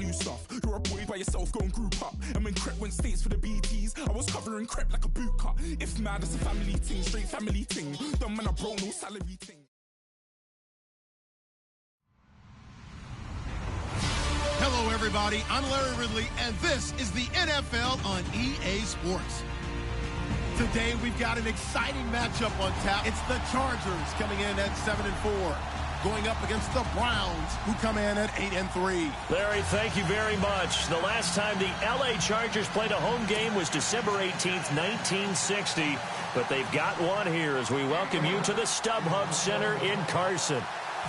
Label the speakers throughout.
Speaker 1: new stuff. You're a boy by yourself, go and group up. And when Crep went states for the BTs, I was covering Crep like a boot cut. If mad, it's a family thing, straight family thing. Dumb man, I bro, no salary thing.
Speaker 2: Hello, everybody. I'm Larry Ridley, and this is the NFL on EA Sports. Today, we've got an exciting matchup on tap. It's the Chargers coming in at 7-4, going up against the Browns, who come in at 8-3.
Speaker 3: Larry, thank you very much. The last time the LA Chargers played a home game was December 18th, 1960. But they've got one here as we welcome you to the StubHub Center in Carson.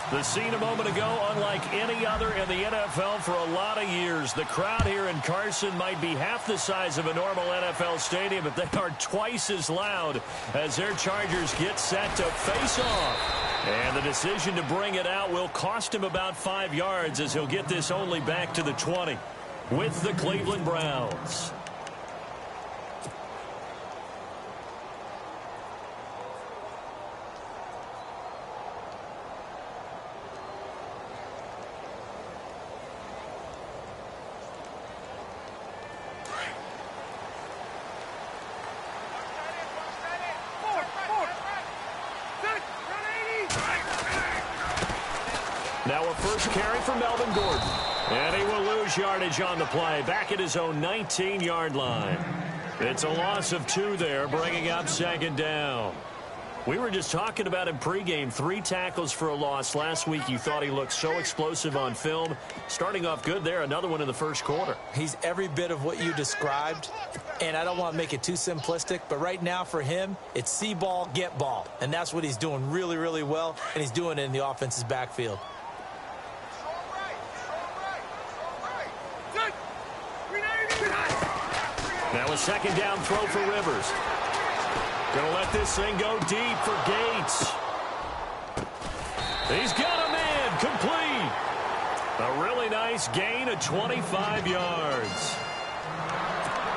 Speaker 3: The scene a moment ago, unlike any other in the NFL for a lot of years. The crowd here in Carson might be half the size of a normal NFL stadium, but they are twice as loud as their Chargers get set to face off. And the decision to bring it out will cost him about 5 yards as he'll get this only back to the 20 with the Cleveland Browns. Now a first carry for Melvin Gordon. And he will lose yardage on the play, back at his own 19-yard line. It's a loss of 2 there, bringing up second down. We were just talking about him pregame, 3 tackles for a loss. Last week you thought he looked so explosive on film. Starting off good there, another one in the first quarter.
Speaker 4: He's every bit of what you described, and I don't want to make it too simplistic, but right now for him, it's see ball, get ball. And that's what he's doing really, really well, and he's doing it in the offense's backfield.
Speaker 3: Now a second down throw for Rivers. Going to let this thing go deep for Gates. He's got a man complete. A really nice gain of 25 yards.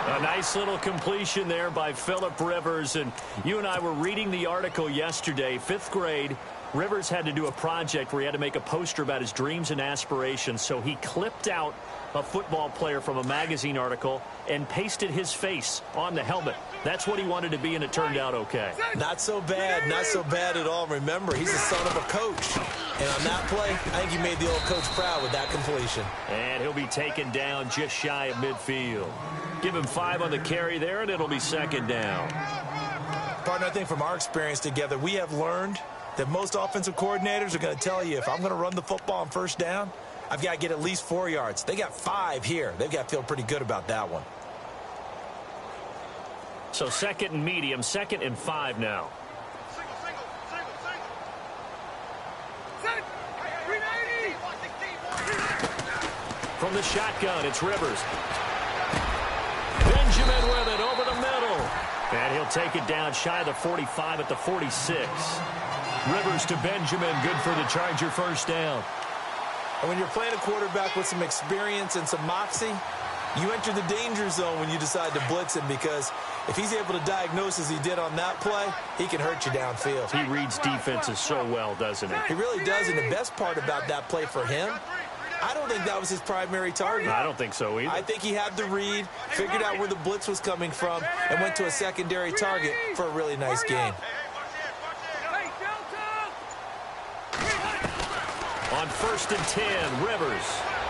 Speaker 3: A nice little completion there by Phillip Rivers. And you and I were reading the article yesterday, 5th grade. Rivers had to do a project where he had to make a poster about his dreams and aspirations. So he clipped out a football player from a magazine article and pasted his face on the helmet. That's what he wanted to be, and it turned out okay.
Speaker 4: Not so bad, not so bad at all. Remember, he's the son of a coach. And on that play, I think he made the old coach proud with that completion.
Speaker 3: And he'll be taken down just shy of midfield. Give him 5 on the carry there, and it'll be second down.
Speaker 4: Partner, I think from our experience together, we have learned that most offensive coordinators are going to tell you, if I'm going to run the football on first down, I've got to get at least 4 yards. They got 5 here. They've got to feel pretty good about that one.
Speaker 3: So second and medium, 2nd and 5 now. From the shotgun, it's Rivers. Benjamin with it over the middle. And he'll take it down shy of the 45 at the 46. Rivers to Benjamin, good for the Charger first down.
Speaker 4: And when you're playing a quarterback with some experience and some moxie, you enter the danger zone when you decide to blitz him, because if he's able to diagnose as he did on that play, he can hurt you downfield.
Speaker 3: He reads defenses so well, doesn't he?
Speaker 4: He really does, and the best part about that play for him, I don't think that was his primary target.
Speaker 3: I don't think so either.
Speaker 4: I think he had the read, figured out where the blitz was coming from, and went to a secondary target for a really nice gain.
Speaker 3: On 1st and 10, Rivers.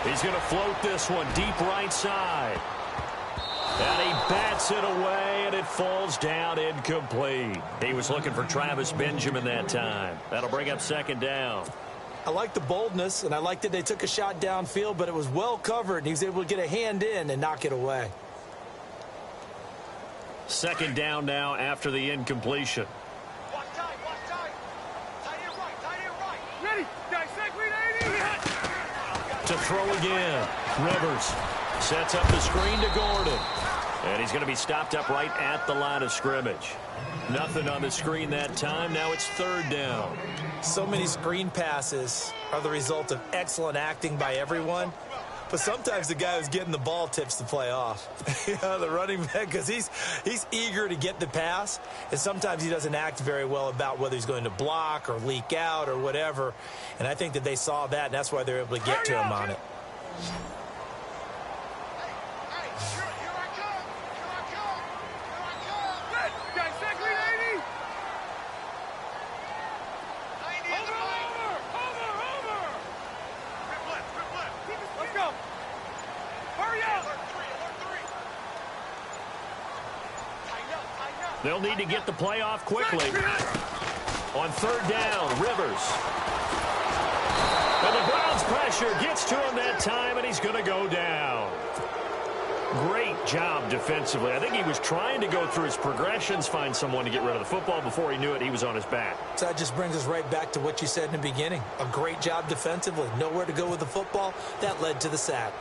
Speaker 3: He's going to float this one deep right side. And he bats it away, and it falls down incomplete. He was looking for Travis Benjamin that time. That'll bring up second down.
Speaker 4: I like the boldness, and I like that they took a shot downfield, but it was well covered, and he was able to get a hand in and knock it away.
Speaker 3: Second down now after the incompletion. To throw again. Rivers sets up the screen to Gordon. And he's going to be stopped up right at the line of scrimmage. Nothing on the screen that time. Now it's 3rd down.
Speaker 4: So many screen passes are the result of excellent acting by everyone. But sometimes the guy who's getting the ball tips the play off. The running back, because he's eager to get the pass, and sometimes he doesn't act very well about whether he's going to block or leak out or whatever. And I think that they saw that, and that's why they're able to get to him on it.
Speaker 3: They'll need to get the play off quickly. On third down, Rivers. And the Browns pressure gets to him that time, and he's going to go down. Great job defensively. I think he was trying to go through his progressions, find someone to get rid of the football. Before he knew it, he was on his back.
Speaker 4: So that just brings us right back to what you said in the beginning. A great job defensively. Nowhere to go with the football. That led to the sack.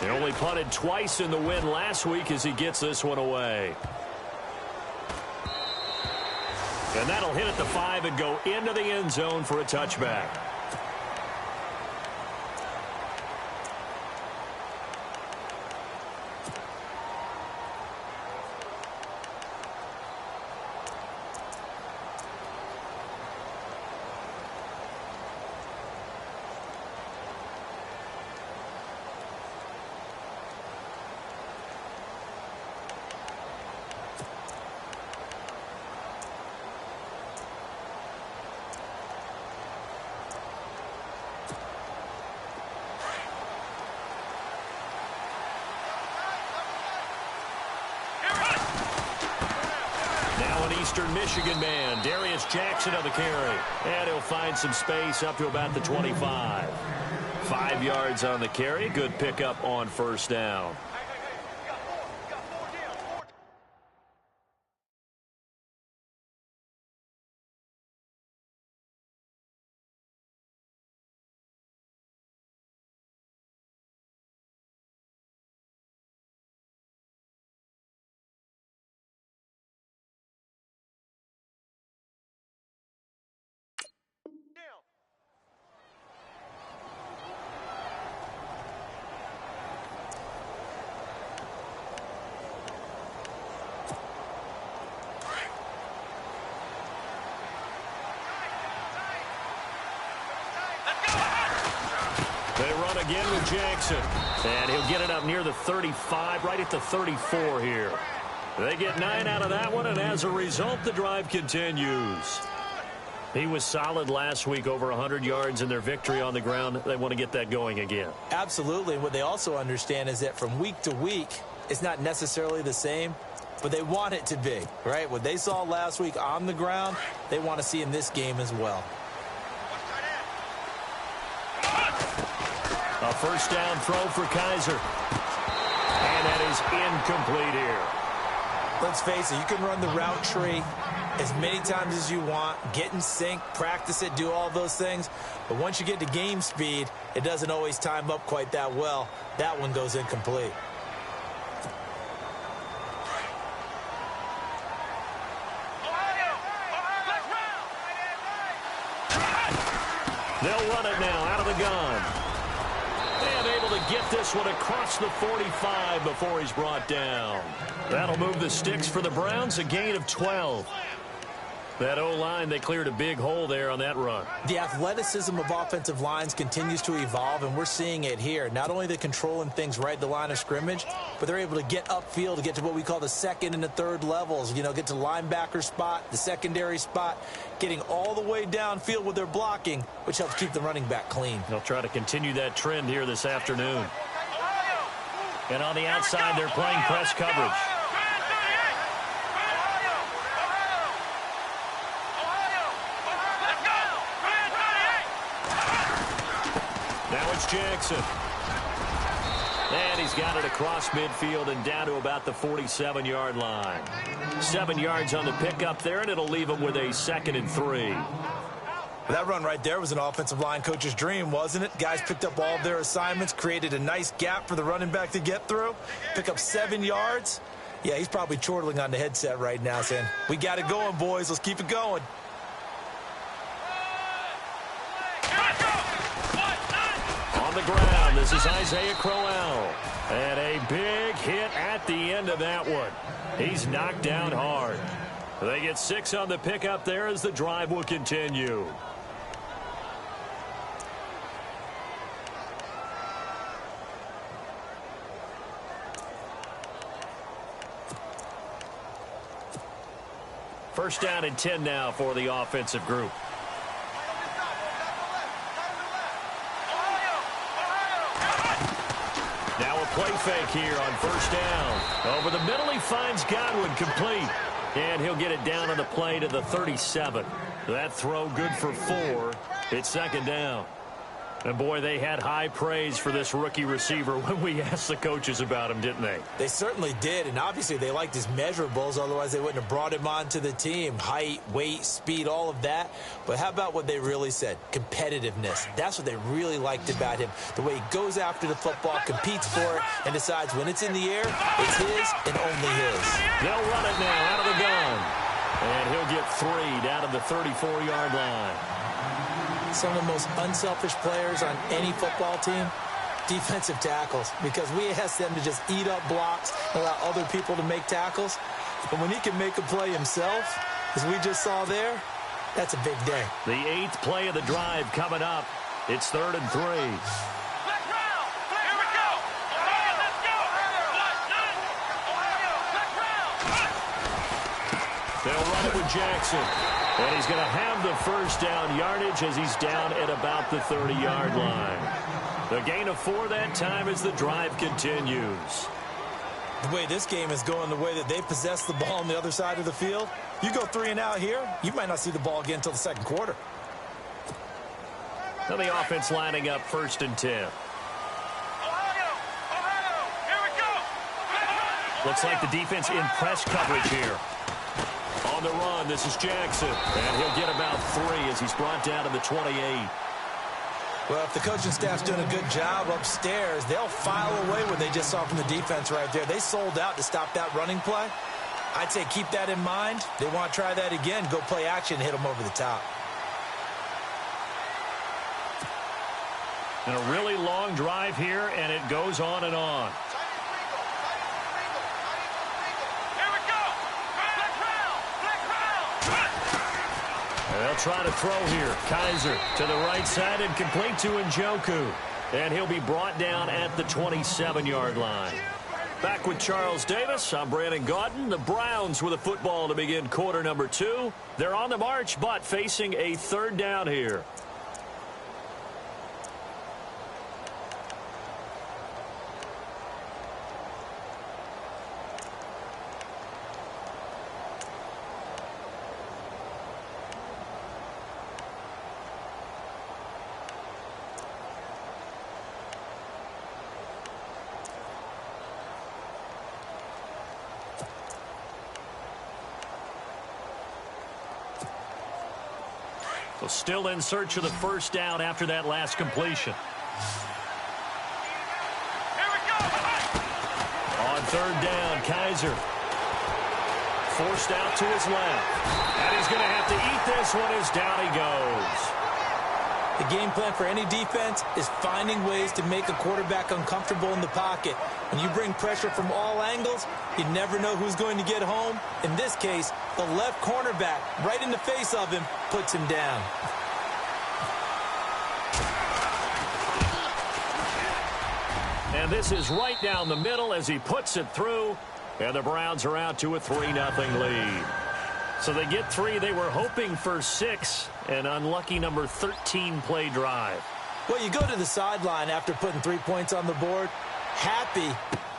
Speaker 3: He only punted twice in the win last week as he gets this one away. And that'll hit at the 5 and go into the end zone for a touchback. Eastern Michigan man, Darius Jackson on the carry. And he'll find some space up to about the 25. 5 yards on the carry. Good pickup on first down. They run again with Jackson. And he'll get it up near the 35, right at the 34 here. They get 9 out of that one, and as a result, the drive continues. He was solid last week, over 100 yards in their victory on the ground. They want to get that going again.
Speaker 4: Absolutely. What they also understand is that from week to week, it's not necessarily the same, but they want it to be, right? What they saw last week on the ground, they want to see in this game as well.
Speaker 3: A first down throw for Kaiser. And that is incomplete here.
Speaker 4: Let's face it, you can run the route tree as many times as you want, get in sync, practice it, do all those things. But once you get to game speed, it doesn't always time up quite that well. That one goes incomplete.
Speaker 3: They'll run it now out of the gun. And able to get this one across the 45 before he's brought down. That'll move the sticks for the Browns, a gain of 12. That O-line, they cleared a big hole there on that run.
Speaker 4: The athleticism of offensive lines continues to evolve, and we're seeing it here. Not only they're controlling things right at the line of scrimmage, but they're able to get upfield to get to what we call the second and the third levels. You know, get to the linebacker spot, the secondary spot, getting all the way downfield with their blocking, which helps keep the running back clean.
Speaker 3: They'll try to continue that trend here this afternoon. And on the outside, they're playing press coverage. Now it's Jackson. And he's got it across midfield and down to about the 47-yard line. 7 yards on the pickup there, and it'll leave him with a 2nd and 3.
Speaker 4: That run right there was an offensive line coach's dream, wasn't it? Guys picked up all of their assignments, created a nice gap for the running back to get through, pick up 7 yards. Yeah, he's probably chortling on the headset right now saying, we got it going, boys. Let's keep it going.
Speaker 3: On the ground, this is Isaiah Crowell. And a big hit at the end of that one. He's knocked down hard. They get 6 on the pickup there as the drive will continue. First down and 10 now for the offensive group. play fake here on first down. Over the middle, he finds Godwin, complete. And he'll get it down on the play to the 37. That throw good for 4. It's second down. And, boy, they had high praise for this rookie receiver when we asked the coaches about him, didn't they?
Speaker 4: They certainly did, and obviously they liked his measurables. Otherwise, they wouldn't have brought him onto the team. Height, weight, speed, all of that. But how about what they really said? Competitiveness. That's what they really liked about him. The way he goes after the football, competes for it, and decides when it's in the air, it's his and only his.
Speaker 3: They'll run it now out of the gun. And he'll get 3 down to the 34-yard line.
Speaker 4: Some of the most unselfish players on any football team, defensive tackles, because we ask them to just eat up blocks, allow other people to make tackles. But when he can make a play himself, as we just saw there, that's a big day.
Speaker 3: The 8th play of the drive coming up. It's 3rd and 3. They'll run it with Jackson. And he's going to have the first down yardage as he's down at about the 30-yard line. The gain of 4 that time as the drive continues.
Speaker 4: The way this game is going, the way that they possess the ball on the other side of the field, you go 3 and out here, you might not see the ball again until the second quarter.
Speaker 3: Now the offense lining up 1st and 10. Looks like the defense in press coverage here. On the run, this is Jackson. And he'll get about 3 as he's brought down to the 28.
Speaker 4: Well, if the coaching staff's doing a good job upstairs, they'll file away what they just saw from the defense right there. They sold out to stop that running play. I'd say keep that in mind. They want to try that again. Go play action and hit them over the top.
Speaker 3: And a really long drive here, and it goes on and on. They'll try to throw here. Kaiser to the right side and complete to Njoku. And he'll be brought down at the 27-yard line. Back with Charles Davis, I'm Brandon Gaudin. The Browns with a football to begin quarter number 2. They're on the march, but facing a 3rd down here. So still in search of the first down after that last completion. On 3rd down, Kaiser. Forced out to his left. And he's going to have to eat this one as down he goes.
Speaker 4: The game plan for any defense is finding ways to make a quarterback uncomfortable in the pocket. When you bring pressure from all angles, you never know who's going to get home. In this case, the left cornerback, right in the face of him, puts him down.
Speaker 3: And this is right down the middle as he puts it through. And the Browns are out to a 3-0 lead. So they get 3. They were hoping for 6. An unlucky number 13 play drive.
Speaker 4: Well, you go to the sideline after putting 3 points on the board, happy,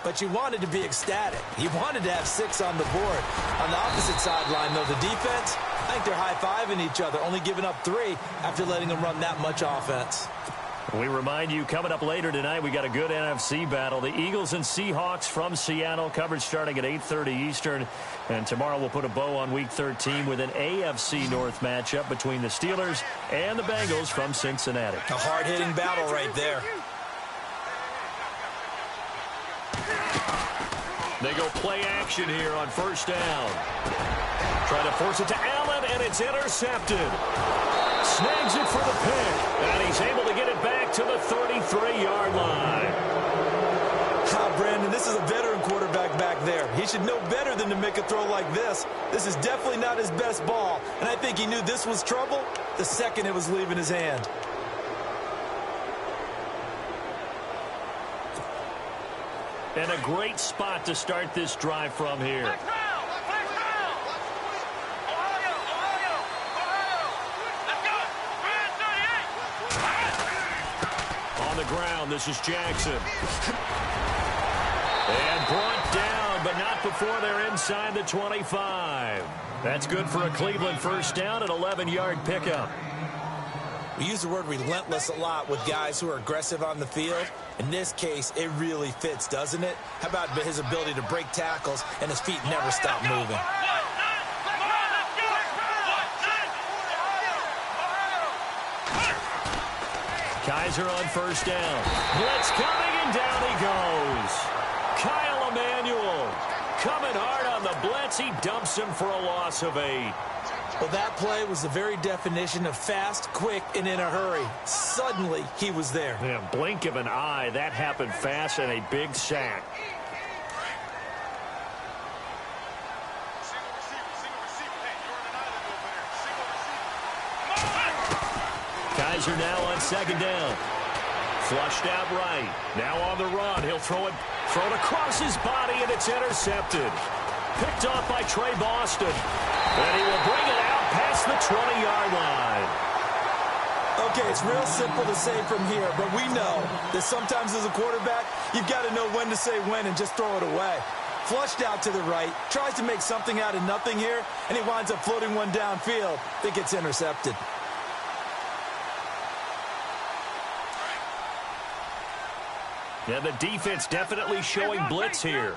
Speaker 4: but you wanted to be ecstatic. You wanted to have 6 on the board. On the opposite sideline, though, the defense, I think they're high-fiving each other, only giving up 3 after letting them run that much offense.
Speaker 3: We remind you, coming up later tonight, we got a good NFC battle. The Eagles and Seahawks from Seattle, coverage starting at 8:30 Eastern. And tomorrow we'll put a bow on Week 13 with an AFC North matchup between the Steelers and the Bengals from Cincinnati.
Speaker 4: A hard-hitting battle right there.
Speaker 3: They go play action here on first down. Try to force it to Allen, and it's intercepted. Snags it for the pick, and he's able to get it back to the 33-yard line.
Speaker 4: Brandon, this is a veteran quarterback back there. He should know better than to make a throw like this. This is definitely not his best ball, and I think he knew this was trouble the second it was leaving his hand.
Speaker 3: And a great spot to start this drive from here. On the ground, this is Jackson. And brought down, but not before they're inside the 25. That's good for a Cleveland first down, an 11-yard pickup.
Speaker 4: We use the word relentless a lot with guys who are aggressive on the field. In this case, it really fits, doesn't it? How about his ability to break tackles and his feet never stop moving?
Speaker 3: Kaiser on first down. Blitz coming, and down he goes. Kyle Emanuel coming hard on the blitz. He dumps him for a loss of 8.
Speaker 4: Well, that play was the very definition of fast, quick, and in a hurry. Suddenly, he was there.
Speaker 3: Yeah, blink of an eye. That happened fast and a big sack. Kaiser now on second down. Flushed out right. Now on the run. He'll throw it across his body, and it's intercepted. Picked off by Trey Boston. And he will bring it out past the 20-yard line.
Speaker 4: Okay, it's real simple to say from here, but we know that sometimes as a quarterback, you've got to know when to say when and just throw it away. Flushed out to the right, tries to make something out of nothing here, and he winds up floating one downfield that gets intercepted.
Speaker 3: Yeah, the defense definitely showing blitz here.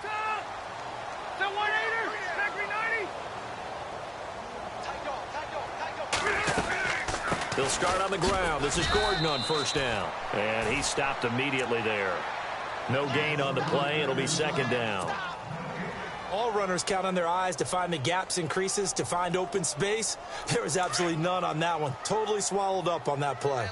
Speaker 3: He'll start on the ground. This is Gordon on first down. And he stopped immediately there. No gain on the play. It'll be second down.
Speaker 4: All runners count on their eyes to find the gaps and creases, to find open space. There was absolutely none on that one. Totally swallowed up on that play.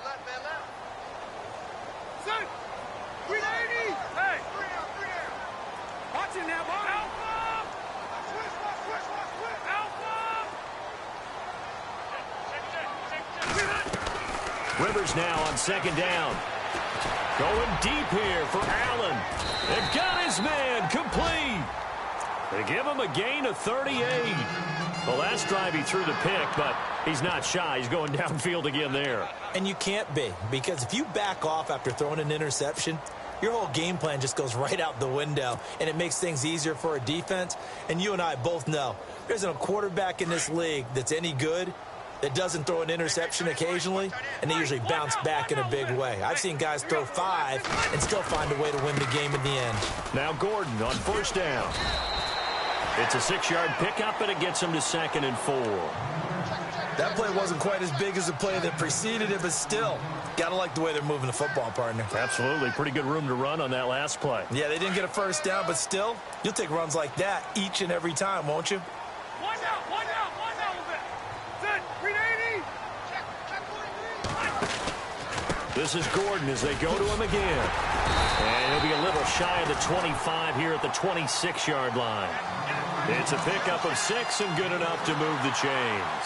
Speaker 3: Rivers now on second down. Going deep here for Allen. And got his man complete. They give him a gain of 38. Well, last drive he threw the pick, but he's not shy. He's going downfield again there.
Speaker 4: And you can't be, because if you back off after throwing an interception, your whole game plan just goes right out the window, and it makes things easier for a defense. And you and I both know there isn't a quarterback in this league that's any good that doesn't throw an interception occasionally, and they usually bounce back in a big way. I've seen guys throw 5 and still find a way to win the game in the end.
Speaker 3: Now Gordon on first down. It's a 6-yard pickup, and it gets him to 2nd and 4.
Speaker 4: That play wasn't quite as big as the play that preceded it, but still, got to like the way they're moving the football, partner.
Speaker 3: Absolutely. Pretty good room to run on that last play.
Speaker 4: Yeah, they didn't get a first down, but still, you'll take runs like that each and every time, won't you?
Speaker 5: One down. Set, 380.
Speaker 3: This is Gordon as they go to him again. And he'll be a little shy of the 25 here at the 26-yard line. It's a pickup of 6 and good enough to move the chains.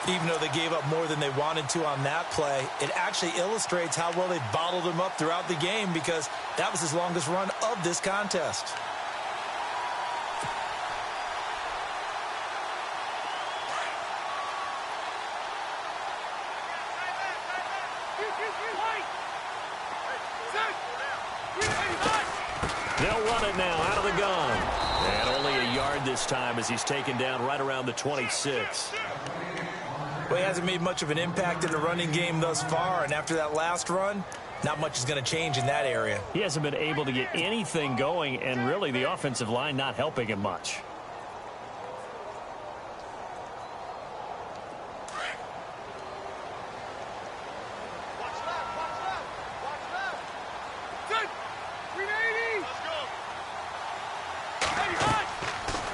Speaker 4: Even though they gave up more than they wanted to on that play, it actually illustrates how well they bottled him up throughout the game, because that was his longest run of this contest.
Speaker 3: They'll run it now out of the gun. And only a yard this time as he's taken down right around the 26.
Speaker 4: Well, he hasn't made much of an impact in the running game thus far, and after that last run, not much is going to change in that area.
Speaker 3: He hasn't been able to get anything going, and really the offensive line not helping him much.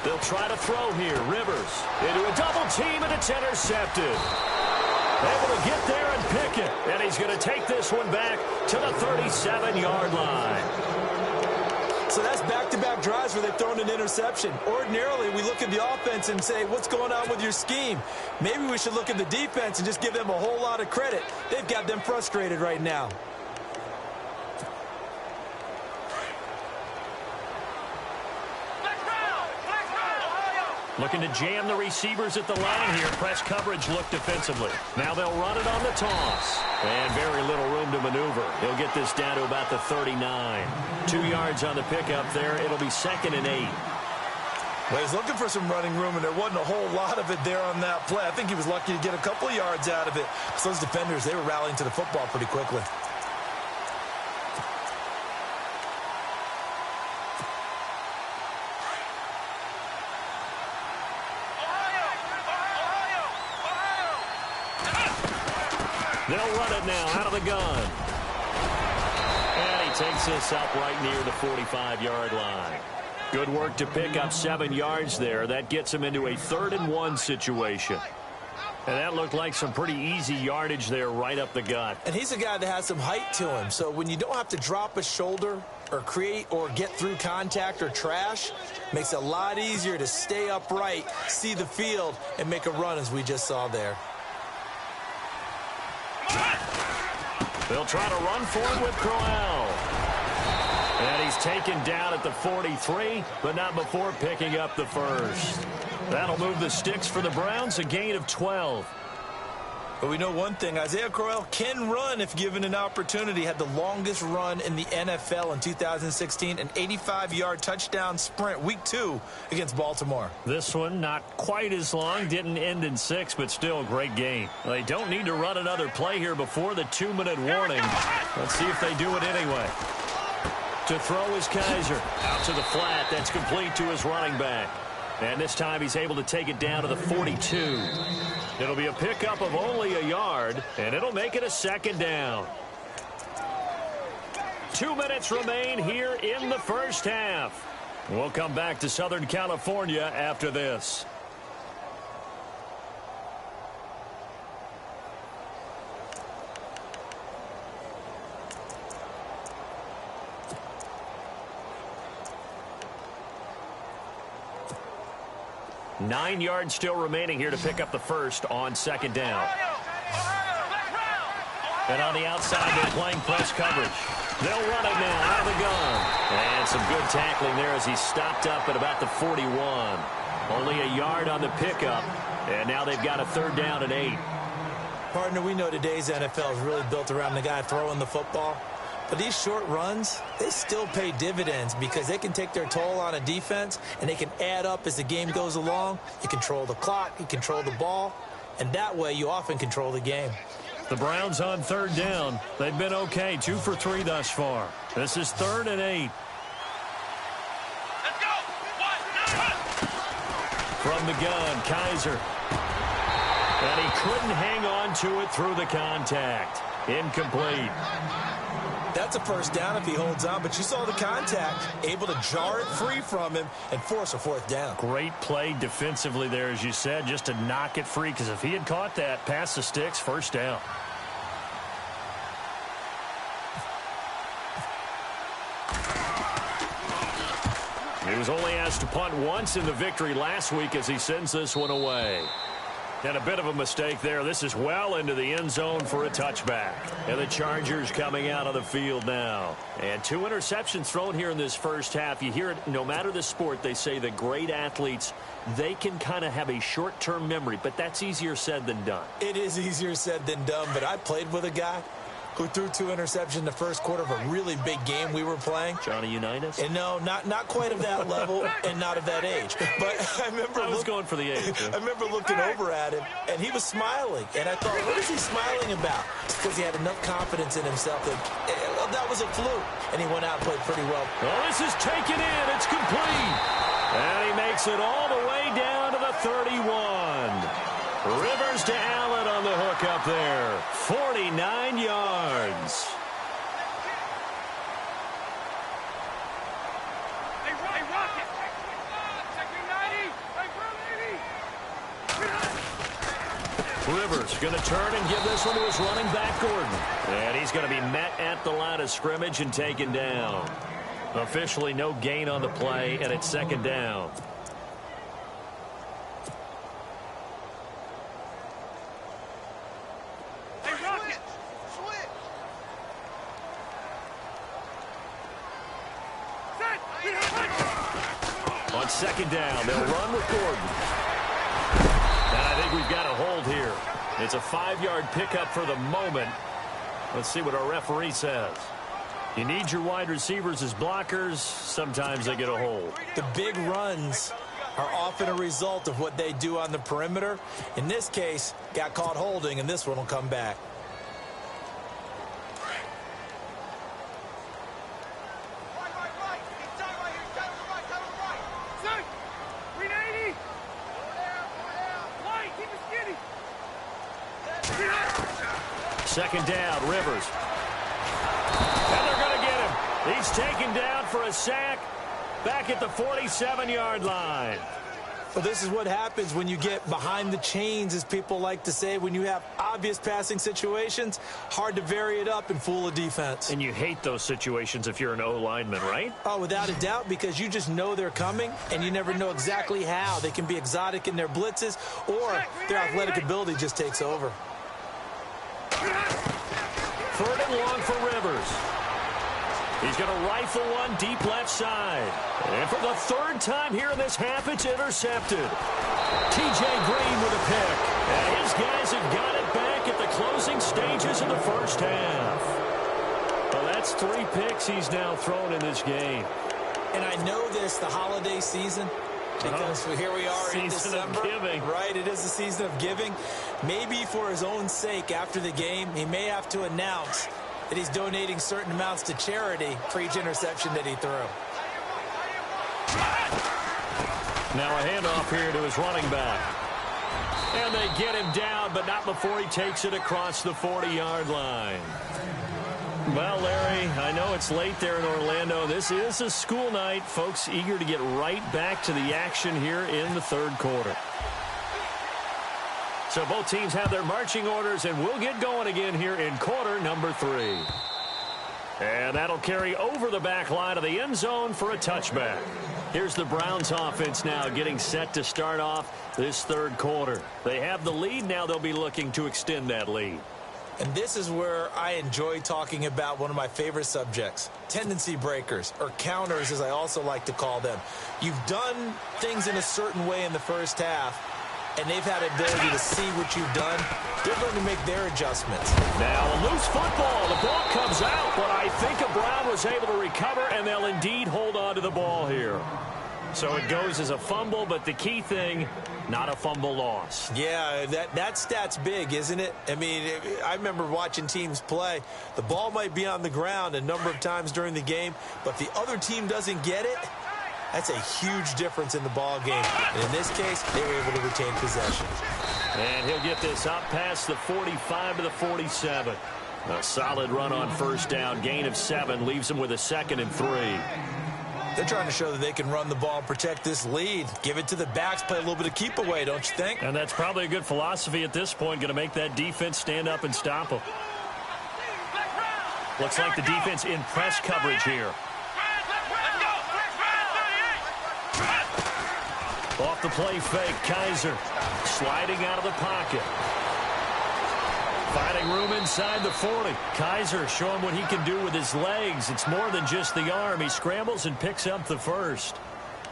Speaker 3: They'll try to throw here. Rivers into a double team, and it's intercepted. Able to get there and pick it. And he's going to take this one back to the 37-yard line.
Speaker 4: So that's back-to-back drives where they've thrown an interception. Ordinarily, we look at the offense and say, what's going on with your scheme? Maybe we should look at the defense and just give them a whole lot of credit. They've got them frustrated right now.
Speaker 3: Looking to jam the receivers at the line here. Press coverage look defensively. Now they'll run it on the toss. And very little room to maneuver. He'll get this down to about the 39. 2 yards on the pickup there. It'll be 2nd and 8.
Speaker 4: Well, he's looking for some running room, and there wasn't a whole lot of it there on that play. I think he was lucky to get a couple of yards out of it. So those defenders, they were rallying to the football pretty quickly.
Speaker 3: They'll run it now out of the gun. And he takes this up right near the 45-yard line. Good work to pick up 7 yards there. That gets him into a 3rd and 1 situation. And that looked like some pretty easy yardage there right up the gut.
Speaker 4: And he's a guy that has some height to him. So when you don't have to drop a shoulder or create or get through contact or trash, makes it a lot easier to stay upright, see the field, and make a run as we just saw there.
Speaker 3: They'll try to run for it with Crowell. And he's taken down at the 43, but not before picking up the first. That'll move the sticks for the Browns, a gain of 12.
Speaker 4: But we know one thing, Isaiah Crowell can run if given an opportunity. Had the longest run in the NFL in 2016, an 85-yard touchdown sprint, week 2 against Baltimore.
Speaker 3: This one not quite as long, didn't end in 6, but still a great gain. They don't need to run another play here before the 2-minute warning. Let's see if they do it anyway. To throw is Kaiser. Out to the flat. That's complete to his running back. And this time he's able to take it down to the 42. It'll be a pickup of only a yard, and it'll make it a 2nd down. 2 minutes remain here in the first half. We'll come back to Southern California after this. Nine yards still remaining here to pick up the first on 2nd down. And on the outside, they're playing press coverage. They'll run it now out of the gun. And some good tackling there as he stopped up at about the 41. Only a yard on the pickup. And now they've got a 3rd down and 8.
Speaker 4: Partner, we know today's NFL is really built around the guy throwing the football. But these short runs, they still pay dividends because they can take their toll on a defense and they can add up as the game goes along. You control the clock, you control the ball, and that way you often control the game.
Speaker 3: The Browns on 3rd down. They've been okay, 2 for 3 thus far. This is 3rd and 8.
Speaker 5: Let's go!
Speaker 3: From the gun, Kaiser. And he couldn't hang on to it through the contact. Incomplete.
Speaker 4: That's a 1st down if he holds on, but you saw the contact, able to jar it free from him and force a 4th down.
Speaker 3: Great play defensively there, as you said, just to knock it free, because if he had caught that, past the sticks, 1st down. He was only asked to punt once in the victory last week as he sends this one away. And a bit of a mistake there. This is well into the end zone for a touchback. And the Chargers coming out of the field now. And 2 interceptions thrown here in this first half. You hear it, no matter the sport, they say that great athletes, they can kind of have a short-term memory, but that's easier said than done.
Speaker 4: It is easier said than done, but I played with a guy who threw 2 interceptions in the first quarter of a really big game we were playing.
Speaker 3: Johnny Unitas?
Speaker 4: And no, not quite of that level and not of that age. But I remember
Speaker 3: I was going for the age.
Speaker 4: I remember looking over at him, and he was smiling. And I thought, what is he smiling about? It's because he had enough confidence in himself that was a fluke. And he went out and played pretty well.
Speaker 3: Oh, this is taken in. It's complete. And he makes it all the way down to the 31. Rivers to Allen on the hook up there. 49 yards.
Speaker 5: Hey, Rocket! Second 90!
Speaker 3: Rivers going to turn and give this one to his running back, Gordon. And he's going to be met at the line of scrimmage and taken down. Officially no gain on the play, and it's 2nd down. On second down, they'll run with Gordon. And I think we've got a hold here. It's a 5-yard pickup for the moment. Let's see what our referee says. You need your wide receivers as blockers. Sometimes they get a hold.
Speaker 4: The big runs are often a result of what they do on the perimeter. In this case, got caught holding, and this one will come back.
Speaker 3: Second down, Rivers. And they're going to get him. He's taken down for a sack back at the 47-yard line.
Speaker 4: Well, this is what happens when you get behind the chains, as people like to say. When you have obvious passing situations, hard to vary it up and fool a defense.
Speaker 3: And you hate those situations if you're an O-lineman, right?
Speaker 4: Oh, without a doubt, because you just know they're coming, and you never know exactly how. They can be exotic in their blitzes, or their athletic ability just takes over.
Speaker 3: Third and long for Rivers. He's going to rifle one deep left side. And for the third time here in this half, it's intercepted. T.J. Green with a pick. And his guys have got it back at the closing stages of the first half. Well, that's 3 picks he's now thrown in this game.
Speaker 4: And I know this, the holiday season, because here we are in December.
Speaker 3: Season of giving.
Speaker 4: Right, it is the season of giving. Maybe for his own sake, after the game, he may have to announce that he's donating certain amounts to charity for each interception that he threw.
Speaker 3: Now a handoff here to his running back. And they get him down, but not before he takes it across the 40-yard line. Well, Larry, I know it's late there in Orlando. This is a school night. Folks eager to get right back to the action here in the third quarter. So both teams have their marching orders, and we'll get going again here in quarter number 3. And that'll carry over the back line of the end zone for a touchback. Here's the Browns offense now getting set to start off this third quarter. They have the lead. Now they'll be looking to extend that lead.
Speaker 4: And this is where I enjoy talking about one of my favorite subjects, tendency breakers, or counters as I also like to call them. You've done things in a certain way in the first half, and they've had the ability to see what you've done. They're going to make their adjustments.
Speaker 3: Now a loose football. The ball comes out, but I think a Brown was able to recover, and they'll indeed hold on to the ball here. So it goes as a fumble, but the key thing, not a fumble loss.
Speaker 4: Yeah, that stat's big, isn't it? I mean, I remember watching teams play. The ball might be on the ground a number of times during the game, but if the other team doesn't get it, that's a huge difference in the ball game. And in this case, they were able to retain possession.
Speaker 3: And he'll get this up past the 45 to the 47. A solid run on first down. Gain of 7 leaves them with a 2nd and 3.
Speaker 4: They're trying to show that they can run the ball and protect this lead. Give it to the backs, play a little bit of keep away, don't you think?
Speaker 3: And that's probably a good philosophy at this point, going to make that defense stand up and stop them. Looks like the defense in press coverage here. Off the play fake, Kaiser sliding out of the pocket. Finding room inside the 40. Kaiser showing what he can do with his legs. It's more than just the arm. He scrambles and picks up the first.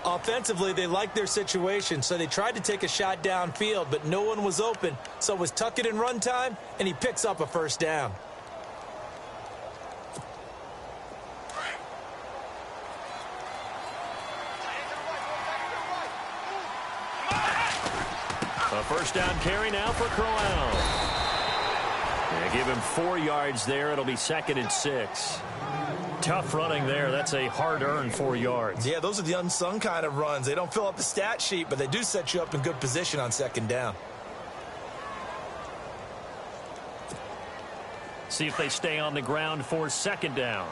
Speaker 4: Offensively, they liked their situation, so they tried to take a shot downfield, but no one was open. So it was tuck it in run time, and he picks up a first down.
Speaker 3: A first down carry now for Crowell. Yeah, give him 4 yards there. It'll be 2nd and 6. Tough running there. That's a hard-earned 4 yards.
Speaker 4: Yeah, those are the unsung kind of runs. They don't fill up the stat sheet, but they do set you up in good position on 2nd down.
Speaker 3: See if they stay on the ground for 2nd down.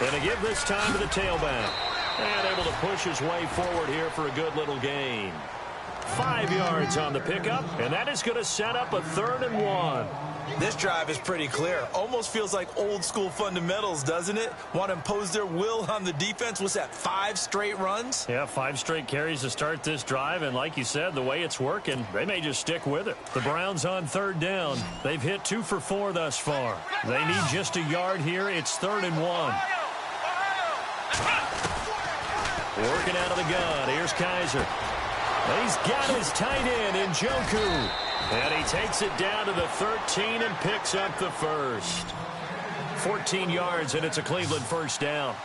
Speaker 3: And a give this time to the tailback. And able to push his way forward here for a good little gain. 5 yards on the pickup, and that is going to set up a 3rd and 1.
Speaker 4: This drive is pretty clear. Almost feels like old school fundamentals, doesn't it? Want to impose their will on the defense. What's that, 5 straight runs?
Speaker 3: Yeah, 5 straight carries to start this drive, and like you said, the way it's working, they may just stick with it. The Browns on 3rd down. They've hit 2 for 4 thus far. They need just a yard here. It's 3rd and 1. Working out of the gun. Here's Kaiser. He's got his tight end in Njoku. And he takes it down to the 13 and picks up the first. 14 yards, and it's a Cleveland first down.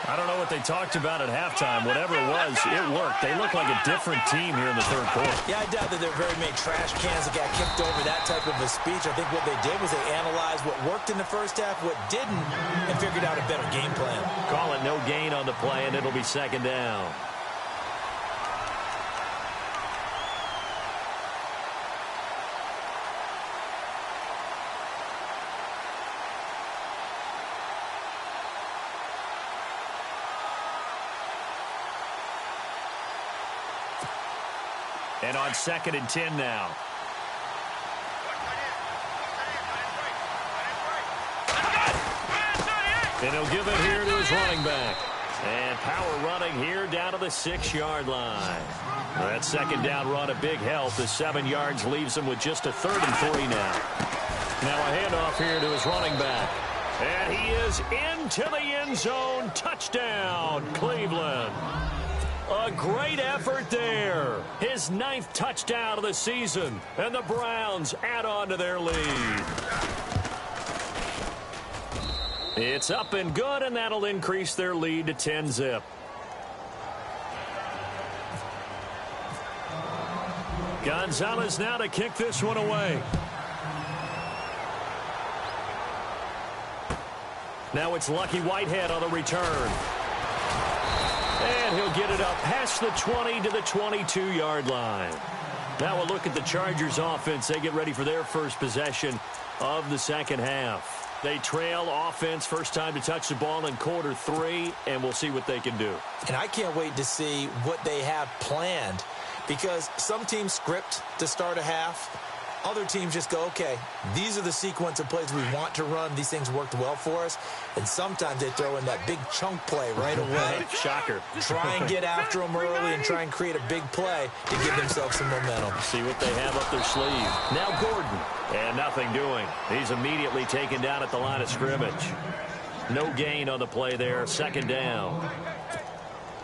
Speaker 3: I don't know what they talked about at halftime. Whatever it was, it worked. They look like a different team here in the third quarter.
Speaker 4: Yeah, I doubt that there are very many trash cans that got kicked over that type of a speech. I think what they did was they analyzed what worked in the first half, what didn't, and figured out a better game plan.
Speaker 3: Call it no gain on the play, and it'll be second down. And on 2nd and 10 now. And he'll give it here to his running back. And power running here down to the 6-yard line. That second down run a big help. The 7 yards leaves him with just a 3rd and 3 now. Now a handoff here to his running back. And he is into the end zone. Touchdown, Cleveland. A great effort there. His 9th touchdown of the season. And the Browns add on to their lead. It's up and good, and that'll increase their lead to 10-zip. Gonzalez now to kick this one away. Now it's Lucky Whitehead on the return. And he'll get it up past the 20 to the 22-yard line. Now a look at the Chargers offense. They get ready for their first possession of the second half. They trail offense, first time to touch the ball in quarter 3, and we'll see what they can do.
Speaker 4: And I can't wait to see what they have planned, because some teams script to start a half. Other teams just go, okay, these are the sequence of plays we want to run. These things worked well for us. And sometimes they throw in that big chunk play right away.
Speaker 3: Shocker.
Speaker 4: Try and get after them early and try and create a big play to give themselves some momentum.
Speaker 3: See what they have up their sleeve. Now Gordon. And nothing doing. He's immediately taken down at the line of scrimmage. No gain on the play there. Second down.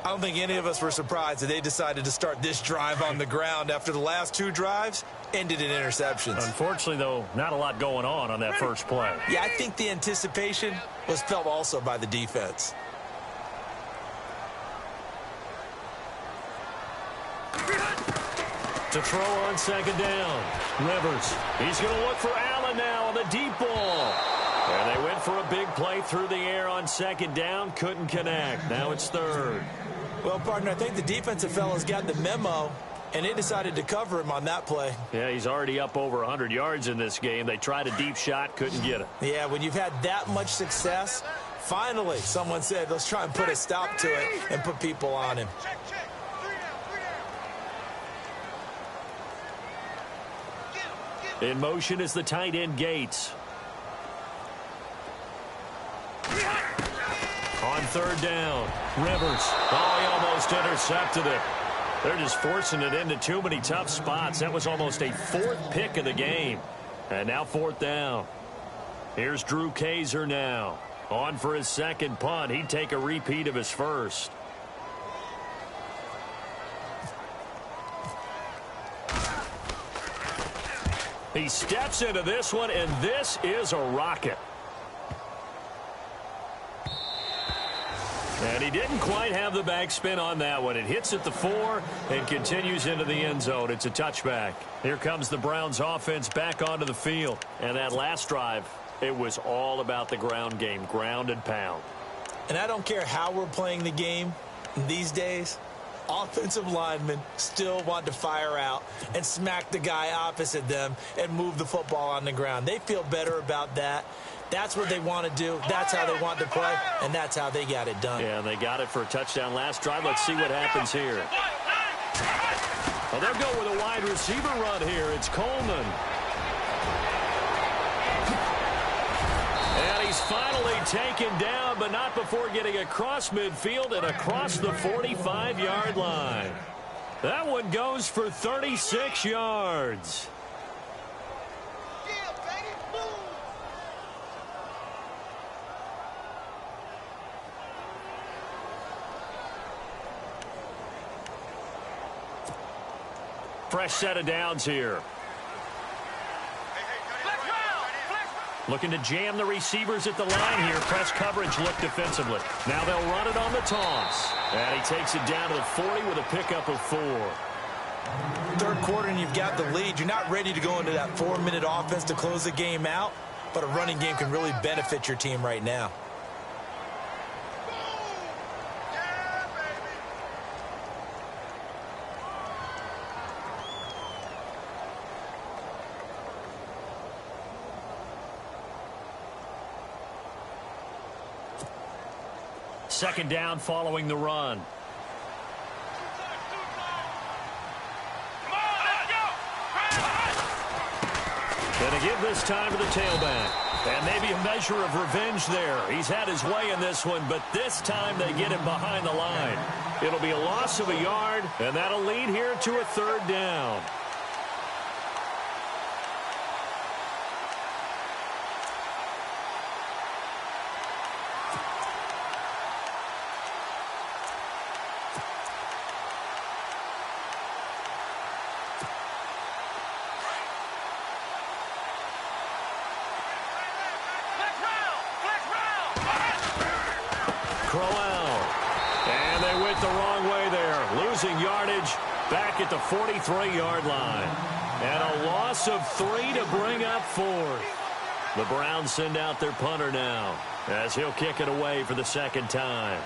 Speaker 4: I don't think any of us were surprised that they decided to start this drive on the ground after the last 2 drives ended in interceptions.
Speaker 3: Unfortunately, though, not a lot going on that first play.
Speaker 4: Yeah, I think the anticipation was felt also by the defense.
Speaker 3: To throw on second down. Rivers. He's going to look for Allen now on the deep ball. And they went for a big play through the air on second down. Couldn't connect. Now it's 3rd.
Speaker 4: Well, partner, I think the defensive fellas got the memo, and they decided to cover him on that play.
Speaker 3: Yeah, he's already up over 100 yards in this game. They tried a deep shot, couldn't get it.
Speaker 4: Yeah, when you've had that much success, finally someone said, let's try and put a stop to it and put people on him.
Speaker 3: In motion is the tight end Gates. On 3rd down, Rivers. Oh, he almost intercepted it. They're just forcing it into too many tough spots. That was almost a 4th pick of the game. And now 4th down. Here's Drew Kaiser now. On for his second punt. He'd take a repeat of his first. He steps into this one, and this is a rocket. And he didn't quite have the backspin on that one. It hits at the 4 and continues into the end zone. It's a touchback. Here comes the Browns offense back onto the field. And that last drive, it was all about the ground game, ground and pound.
Speaker 4: And I don't care how we're playing the game these days, offensive linemen still want to fire out and smack the guy opposite them and move the football on the ground. They feel better about that. That's what they want to do. That's how they want to play, and that's how they got it done.
Speaker 3: Yeah, and they got it for a touchdown last drive. Let's see what happens here. Well, they'll go with a wide receiver run here. It's Coleman. And he's finally taken down, but not before getting across midfield and across the 45-yard line. That one goes for 36 yards. fresh set of downs here. Looking to jam the receivers at the line here. Press coverage look defensively. Now they'll run it on the toss. And he takes it down to the 40 with a pickup of 4.
Speaker 4: Third quarter and you've got the lead. You're not ready to go into that 4-minute offense to close the game out, but a running game can really benefit your team right now.
Speaker 3: Second down following the run. Going to give this time to the tailback. And maybe a measure of revenge there. He's had his way in this one, but this time they get him behind the line. It'll be a loss of a yard, and that'll lead here to a third down. And they went the wrong way there, losing yardage back at the 43-yard line. And a loss of 3 to bring up 4th. The Browns send out their punter now as he'll kick it away for the second time.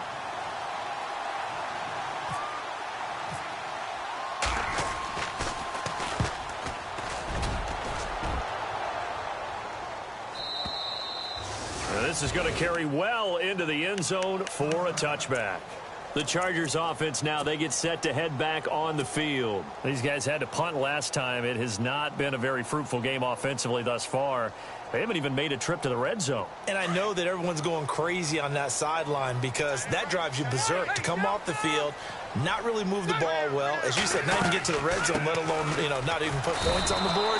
Speaker 3: This is going to carry well into the end zone for a touchback. The Chargers offense now, they get set to head back on the field. These guys had to punt last time. It has not been a very fruitful game offensively thus far. They haven't even made a trip to the red zone.
Speaker 4: And I know that everyone's going crazy on that sideline because that drives you berserk to come off the field, not really move the ball well. As you said, not even get to the red zone, let alone, not even put points on the board.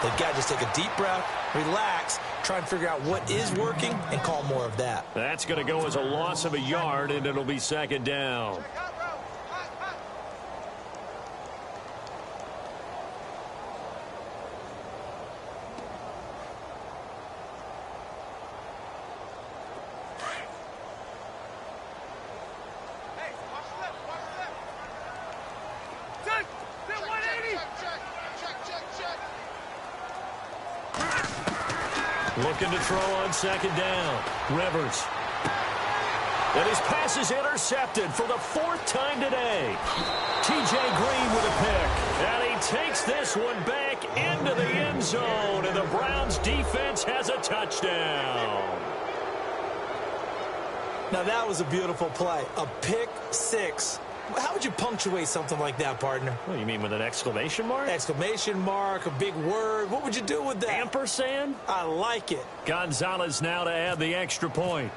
Speaker 4: They've got to just take a deep breath, relax, try and figure out what is working and call more of that.
Speaker 3: That's going to go as a loss of a yard, and it'll be second down. Looking to throw on second down. Rivers. And his pass is intercepted for the 4th time today. T.J. Green with a pick. And he takes this one back into the end zone. And the Browns defense has a touchdown.
Speaker 4: Now that was a beautiful play. A pick 6. How would you punctuate something like that, partner?
Speaker 3: What, you mean with an exclamation mark?
Speaker 4: Exclamation mark, a big word. What would you do with that?
Speaker 3: Ampersand?
Speaker 4: I like it.
Speaker 3: Gonzalez now to add the extra point.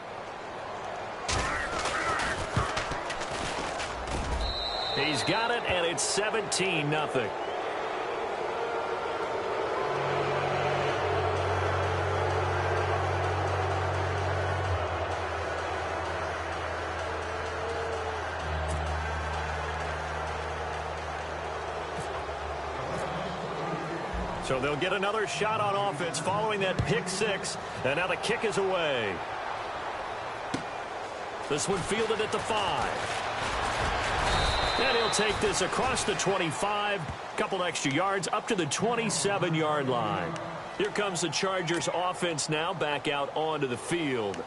Speaker 3: He's got it, and it's 17-0. So they'll get another shot on offense following that pick 6. And now the kick is away. This one fielded at the 5. And he'll take this across the 25. Couple extra yards up to the 27-yard line. Here comes the Chargers offense now back out onto the field.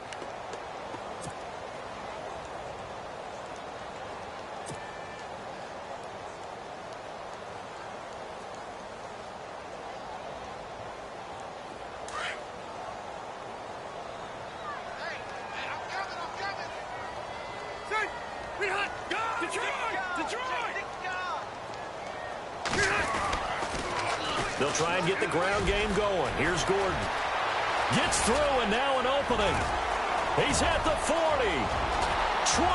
Speaker 3: They'll try and get the ground game going. Here's Gordon. Gets through, and now an opening. He's at the 40, 20,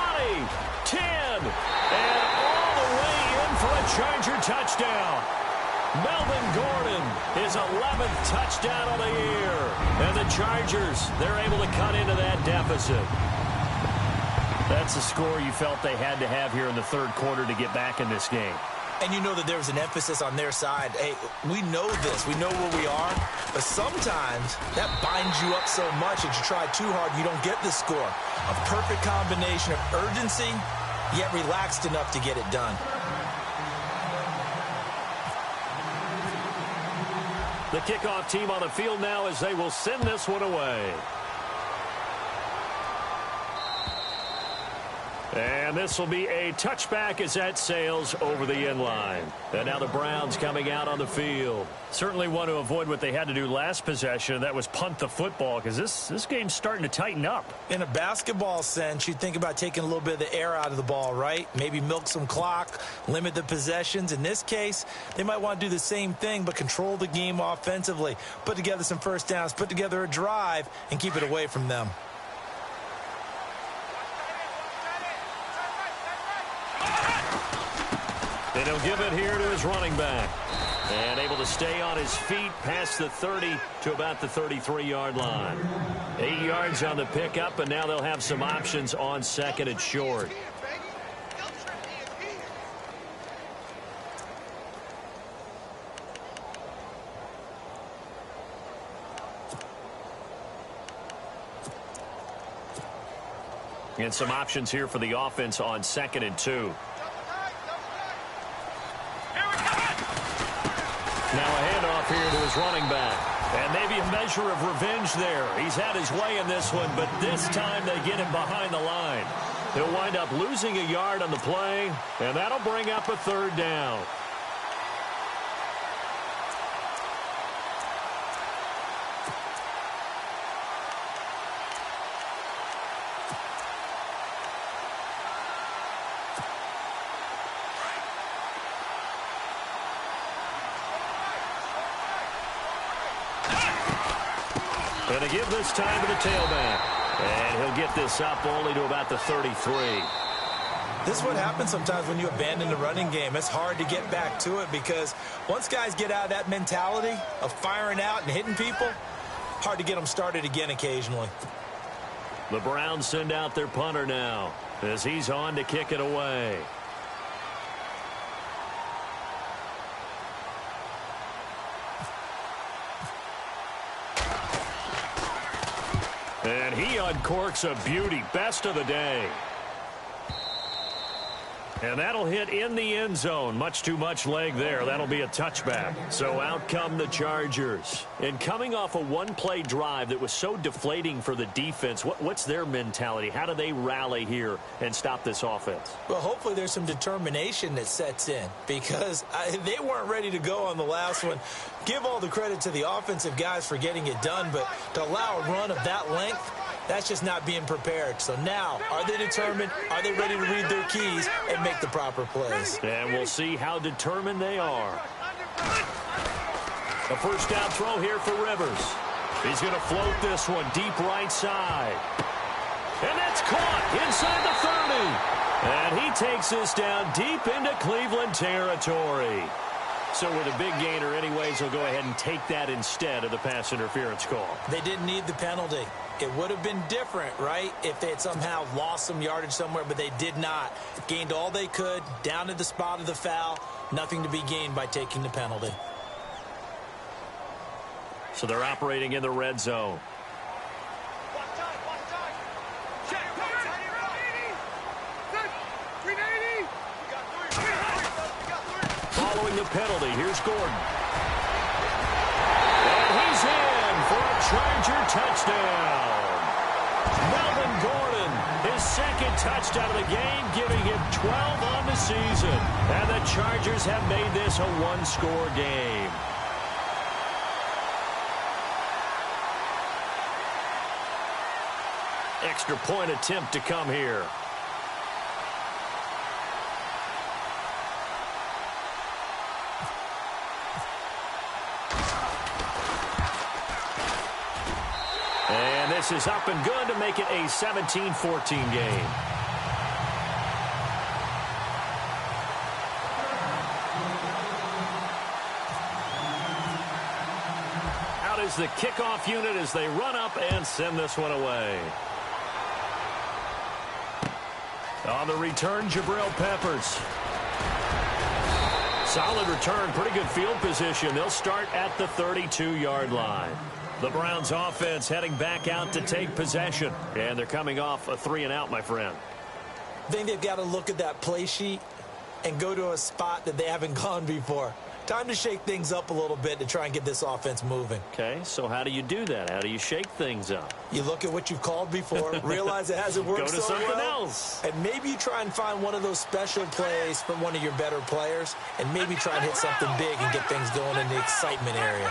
Speaker 3: 10, and all the way in for a Charger touchdown. Melvin Gordon, his 11th touchdown of the year. And the Chargers, they're able to cut into that deficit. That's the score you felt they had to have here in the third quarter to get back in this game.
Speaker 4: And you know that there was an emphasis on their side. Hey, we know this. We know where we are. But sometimes that binds you up so much that you try too hard, you don't get the score. A perfect combination of urgency, yet relaxed enough to get it done.
Speaker 3: The kickoff team on the field now as they will send this one away. And this will be a touchback as that sails over the end line. And now the Browns coming out on the field. Certainly want to avoid what they had to do last possession. That was punt the football, because this game's starting to tighten up.
Speaker 4: In a basketball sense, you think about taking a little bit of the air out of the ball, right? Maybe milk some clock, limit the possessions. In this case, they might want to do the same thing, but control the game offensively. Put together some first downs, put together a drive, and keep it away from them.
Speaker 3: And he'll give it here to his running back. And able to stay on his feet past the 30 to about the 33-yard line. 8 yards on the pickup, and now they'll have some options on second and short. And some options here for the offense on second and 2. Now a handoff here to his running back. And maybe a measure of revenge there. He's had his way in this one, but this time they get him behind the line. He'll wind up losing a yard on the play, and that'll bring up a third down. And to give this time to the tailback. And he'll get this up only to about the 33.
Speaker 4: This is what happens sometimes when you abandon the running game. It's hard to get back to it because once guys get out of that mentality of firing out and hitting people, hard to get them started again occasionally.
Speaker 3: The Browns send out their punter now as he's on to kick it away. And he uncorks a beauty. Best of the day. And that'll hit in the end zone. Much too much leg there. That'll be a touchback. So out come the Chargers. And coming off a one-play drive that was so deflating for the defense, what's their mentality? How do they rally here and stop this offense?
Speaker 4: Well, hopefully there's some determination that sets in because they weren't ready to go on the last one. Give all the credit to the offensive guys for getting it done, but to allow a run of that length, that's just not being prepared. So now, are they determined? Are they ready to read their keys and make the proper plays?
Speaker 3: And we'll see how determined they are. A first down throw here for Rivers. He's going to float this one deep right side. And that's caught inside the 30. And he takes this down deep into Cleveland territory. So with a big gainer anyways, he'll go ahead and take that instead of the pass interference call.
Speaker 4: They didn't need the penalty. It would have been different, right, if they had somehow lost some yardage somewhere, but they did not. Gained all they could, down to the spot of the foul. Nothing to be gained by taking the penalty.
Speaker 3: So they're operating in the red zone. Following the penalty, here's Gordon. And he's in for a Charger touchdown. Melvin Gordon, his second touchdown of the game, giving him 12 on the season. And the Chargers have made this a one-score game. Extra point attempt to come here. And this is up and good to make it a 17-14 game. Out is the kickoff unit as they run up and send this one away. On the return, Jabril Peppers. Solid return, pretty good field position. They'll start at the 32-yard line. The Browns offense heading back out to take possession. And they're coming off a 3-and-out, my friend.
Speaker 4: I think they've got to look at that play sheet and go to a spot that they haven't gone before. Time to shake things up a little bit to try and get this offense moving.
Speaker 3: Okay, so how do you do that? How do you shake things up?
Speaker 4: You look at what you've called before, realize it hasn't worked
Speaker 3: so well. Go to something else.
Speaker 4: And maybe you try and find one of those special plays from one of your better players, and maybe try and hit something big and get things going in the excitement area.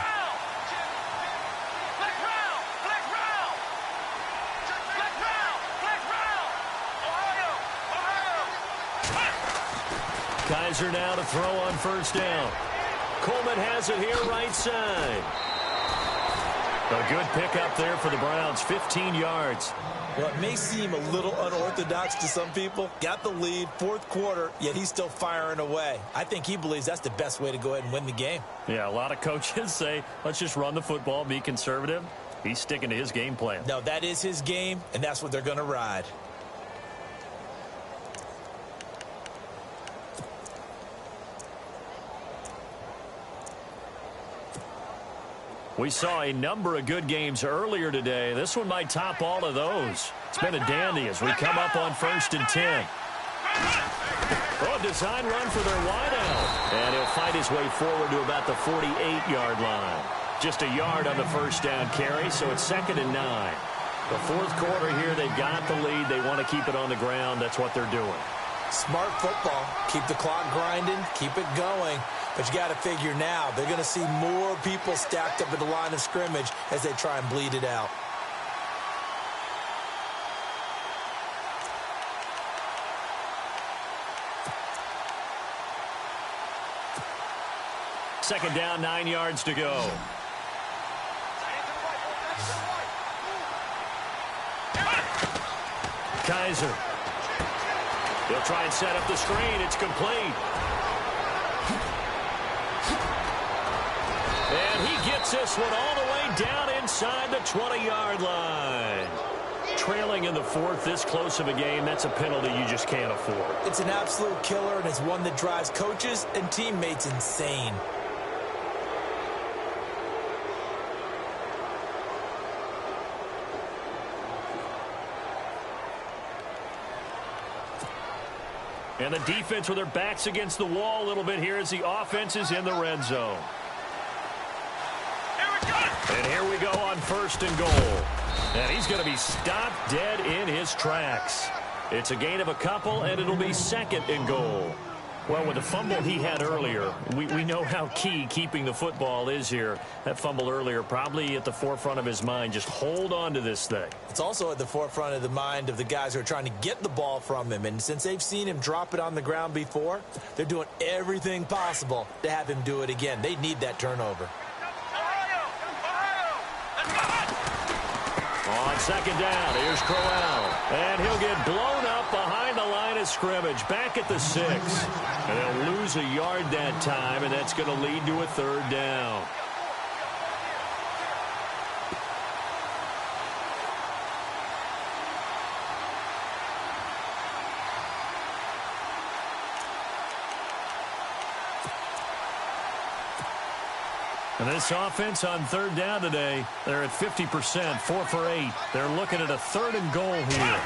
Speaker 3: Kaiser now to throw on first down. Coleman has it here right side. A good pickup there for the Browns, 15 yards.
Speaker 4: Well, it may seem a little unorthodox to some people. Got the lead, fourth quarter, yet he's still firing away. I think he believes that's the best way to go ahead and win the game.
Speaker 3: Yeah, a lot of coaches say, let's just run the football, be conservative. He's sticking to his game plan.
Speaker 4: No, that is his game, and that's what they're going to ride.
Speaker 3: We saw a number of good games earlier today. This one might top all of those. It's been a dandy as we come up on 1st and 10. Oh, a design run for their wideout. And he'll fight his way forward to about the 48-yard line. Just a yard on the first down carry, so it's 2nd and 9. The fourth quarter here, they've got the lead. They want to keep it on the ground. That's what they're doing.
Speaker 4: Smart football. Keep the clock grinding. Keep it going. But you got to figure now, they're going to see more people stacked up at the line of scrimmage as they try and bleed it out.
Speaker 3: Second down, 9 yards to go. Kaiser. He'll try and set up the screen. It's complete. And he gets this one all the way down inside the 20-yard line. Trailing in the fourth, this close of a game, that's a penalty you just can't afford.
Speaker 4: It's an absolute killer, and it's one that drives coaches and teammates insane.
Speaker 3: And the defense with their backs against the wall a little bit here as the offense is in the red zone. And here we go on 1st and goal. And he's going to be stopped dead in his tracks. It's a gain of a couple, and it'll be 2nd and goal. Well, with the fumble he had earlier, we know how key keeping the football is here. That fumble earlier probably at the forefront of his mind. Just hold on to this thing.
Speaker 4: It's also at the forefront of the mind of the guys who are trying to get the ball from him. And since they've seen him drop it on the ground before, they're doing everything possible to have him do it again. They need that turnover.
Speaker 3: On 2nd down, here's Crowell. And he'll get blown up behind the line of scrimmage, back at the 6. And they'll lose a yard that time, and that's going to lead to a 3rd down. And this offense on 3rd down today, they're at 50%, 4 for 8. They're looking at a 3rd and goal here.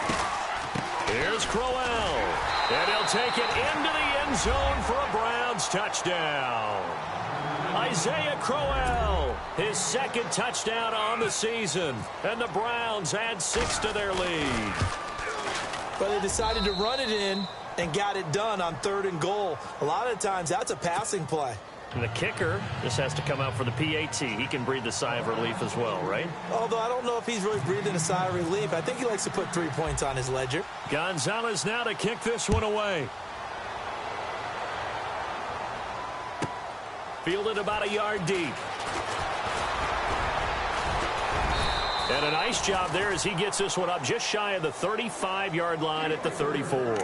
Speaker 3: Here's Crowell. And he'll take it into the end zone for a Browns touchdown. Isaiah Crowell, his 2nd touchdown on the season. And the Browns add 6 to their lead.
Speaker 4: But they decided to run it in and got it done on 3rd and goal. A lot of times that's a passing play.
Speaker 3: And the kicker just has to come out for the PAT. He can breathe a sigh of relief as well, right?
Speaker 4: Although I don't know if he's really breathing a sigh of relief. I think he likes to put 3 points on his ledger.
Speaker 3: Gonzalez now to kick this one away. Fielded about a yard deep. And a nice job there as he gets this one up just shy of the 35-yard line at the 34.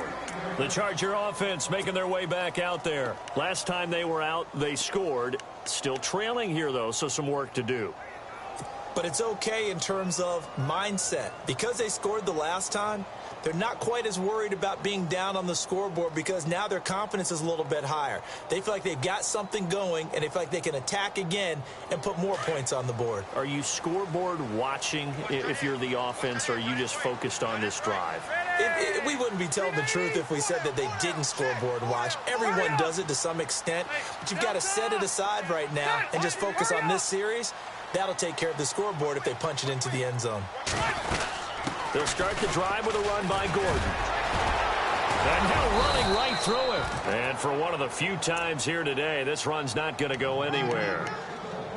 Speaker 3: The Charger offense making their way back out there. Last time they were out, they scored. Still trailing here, though, so some work to do.
Speaker 4: But it's okay in terms of mindset. Because they scored the last time, they're not quite as worried about being down on the scoreboard because now their confidence is a little bit higher. They feel like they've got something going, and they feel like they can attack again and put more points on the board.
Speaker 3: Are you scoreboard watching if you're the offense, or are you just focused on this drive?
Speaker 4: We wouldn't be telling the truth if we said that they didn't scoreboard watch. Everyone does it to some extent, but you've got to set it aside right now and just focus on this series. That'll take care of the scoreboard if they punch it into the end zone.
Speaker 3: They'll start the drive with a run by Gordon. And now running right through him. And for one of the few times here today, this run's not going to go anywhere.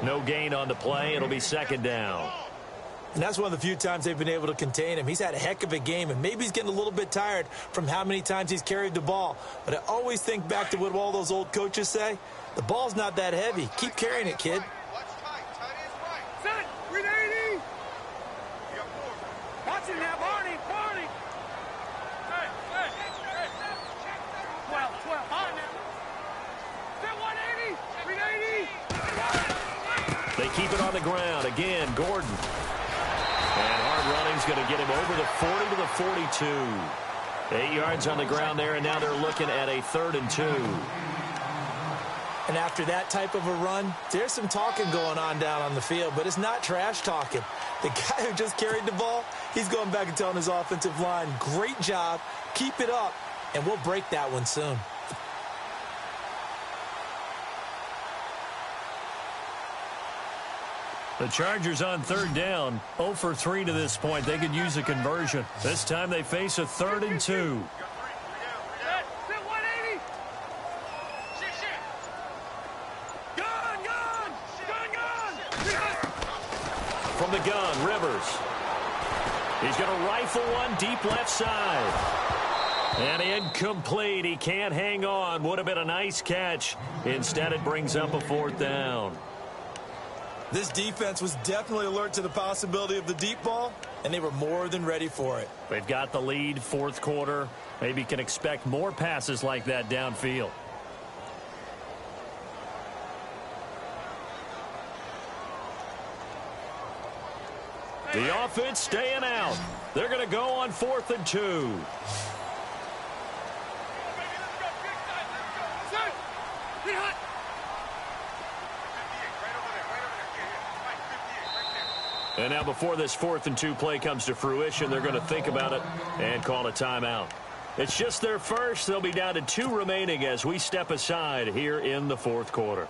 Speaker 3: No gain on the play. It'll be second down.
Speaker 4: And that's one of the few times they've been able to contain him. He's had a heck of a game, and maybe he's getting a little bit tired from how many times he's carried the ball. But I always think back to what all those old coaches say. The ball's not that heavy. Keep carrying it, kid.
Speaker 5: Set. 380. Watching now, Barney. 12. On now. Set 180. 380.
Speaker 3: They keep it on the ground. Again, Gordon. And hard running's going to get him over the 40 to the 42. 8 yards on the ground there, and now they're looking at a 3rd and 2.
Speaker 4: And after that type of a run, there's some talking going on down on the field, but it's not trash talking. The guy who just carried the ball, he's going back and telling his offensive line, great job, keep it up, and we'll break that one soon.
Speaker 3: The Chargers on 3rd down, 0 for 3 to this point. They could use a conversion. This time they face a 3rd and 2. From the gun, Rivers. He's going to rifle one deep left side. And incomplete. He can't hang on. Would have been a nice catch. Instead, it brings up a 4th down.
Speaker 4: This defense was definitely alert to the possibility of the deep ball, and they were more than ready for it.
Speaker 3: They've got the lead, 4th quarter. Maybe can expect more passes like that downfield. The offense staying out. They're going to go on 4th and 2. And now before this 4th and 2 play comes to fruition, they're going to think about it and call a timeout. It's just their first. They'll be down to 2 remaining as we step aside here in the 4th quarter.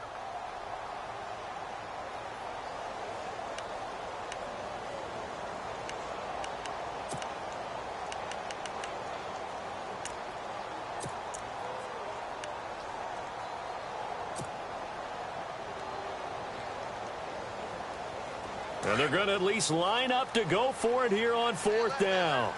Speaker 3: And they're going to at least line up to go for it here on 4th down.